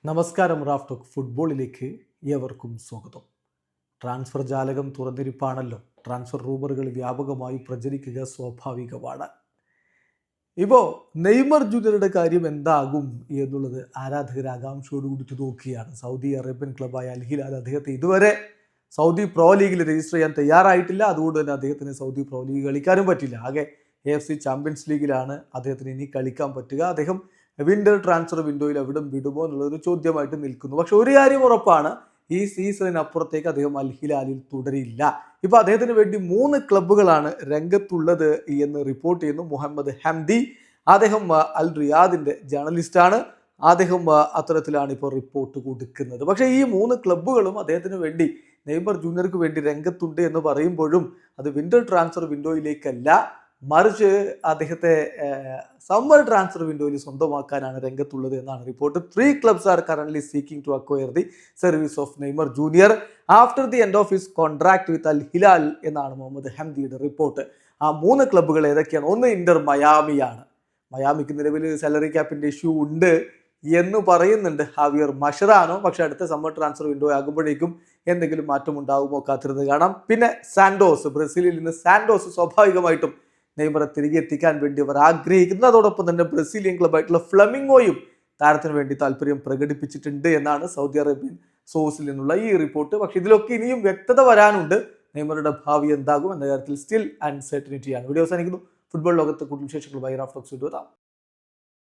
നമസ്കാരം. Raf talk ഫുട്ബോളിലേക്ക് ഏവർക്കും സ്വാഗതം. ട്രാൻസ്ഫർ ജാലകം തുറന്നിരിപ്പാണല്ലോ. ട്രാൻസ്ഫർ റൂമറുകൾ വ്യാപകമായി പ്രചരിക്കുക സ്വാഭാവികമാണ്. ഇപ്പോൾ നെയ്മർ ജൂനിയറുടെ കാര്യം എന്താകും എന്നുള്ളത് ആരാധകർ ആകാംക്ഷയോടുകൂടി നോക്കിയാണ്. സൗദി അറേബ്യൻ ക്ലബായ അൽ ഹിലാൽ അദ്ദേഹത്തെ ഇതുവരെ സൗദി പ്രോ ലീഗിൽ രജിസ്റ്റർ ചെയ്യാൻ തയ്യാറായിട്ടില്ല. അതുകൊണ്ട് തന്നെ അദ്ദേഹത്തിന് സൗദി പ്രോ ലീഗ് കളിക്കാനും പറ്റില്ല. ആകെ AFC ചാമ്പ്യൻസ് ലീഗിലാണ് അദ്ദേഹത്തിന് ഇനി കളിക്കാൻ പറ്റുക. അദ്ദേഹം വിന്റർ ട്രാൻസ്ഫർ വിൻഡോയിൽ എവിടം വിടുമോ എന്നുള്ളൊരു ചോദ്യമായിട്ട് നിൽക്കുന്നു. പക്ഷെ ഒരു കാര്യം ഉറപ്പാണ്, ഈ സീസണിനപ്പുറത്തേക്ക് അദ്ദേഹം അൽ ഹിലാലിൽ തുടരില്ല. ഇപ്പൊ അദ്ദേഹത്തിന് വേണ്ടി 3 ക്ലബ്ബുകളാണ് രംഗത്തുള്ളത് എന്ന് റിപ്പോർട്ട് ചെയ്യുന്നു മുഹമ്മദ് ഹംദി. അദ്ദേഹം അൽ റിയാദിന്റെ ജേർണലിസ്റ്റാണ്. അദ്ദേഹം അത്തരത്തിലാണ് ഇപ്പോൾ റിപ്പോർട്ട് കൊടുക്കുന്നത്. പക്ഷേ ഈ 3 ക്ലബ്ബുകളും അദ്ദേഹത്തിന് വേണ്ടി, നെയ്മർ ജൂനിയർക്ക് വേണ്ടി രംഗത്തുണ്ട് എന്ന് പറയുമ്പോഴും അത് വിന്റർ ട്രാൻസ്ഫർ വിൻഡോയിലേക്കല്ല, മറിച്ച് അദ്ദേഹത്തെ സമ്മർ ട്രാൻസ്ഫർ വിൻഡോയിൽ സ്വന്തമാക്കാനാണ് രംഗത്തുള്ളത് എന്നാണ് report. 3 clubs are currently seeking to acquire the service of Neymar junior after the end of his contract with Al Hilal എന്നാണ് മുഹമ്മദ് ഹംദിയുടെ റിപ്പോർട്ട്. ആ 3 ക്ലബ്ബുകൾ ഏതൊക്കെയാണ്? ഒന്ന് ഇന്റർ മയാമിയാണ്. മയാമിക്ക് നിലവിൽ സാലറി ക്യാപ്പിന്റെ ഇഷ്യൂ ഉണ്ട് എന്ന് പറയുന്നുണ്ട് ഹാവിയർ മഷറാനോ. പക്ഷെ അടുത്ത സമ്മർ ട്രാൻസ്ഫർ വിൻഡോ ആകുമ്പോഴേക്കും എന്തെങ്കിലും മാറ്റം ഉണ്ടാകുമോ കാത്തിരുന്ന് കാണാം. പിന്നെ സാന്റോസ്, ബ്രസീലിൽ നിന്ന് സാന്റോസ് സ്വാഭാവികമായിട്ടും നെയ്മറെ തിരികെ എത്തിക്കാൻ വേണ്ടി അവർ ആഗ്രഹിക്കുന്നത്. അതോടൊപ്പം തന്നെ ബ്രസീലിയൻ ക്ലബായിട്ടുള്ള ഫ്ലമിംഗോയും താരത്തിന് വേണ്ടി താല്പര്യം പ്രകടിപ്പിച്ചിട്ടുണ്ട് എന്നാണ് സൗദി അറേബ്യൻ സോഴ്സിൽ നിന്നുള്ള ഈ റിപ്പോർട്ട്. പക്ഷെ ഇതിലൊക്കെ ഇനിയും വ്യക്തത വരാനുണ്ട്. നെയ്മറുടെ ഭാവി എന്താകും എന്ന കാര്യത്തിൽ സ്റ്റിൽ അൺസർട്ടനിറ്റിയാണ്. വീഡിയോ അവസാനിക്കുന്നു. ഫുട്ബോൾ ലോകത്തെ കൂടുതൽ വിശേഷങ്ങളുമായി റാഫ് ടോക്സ്.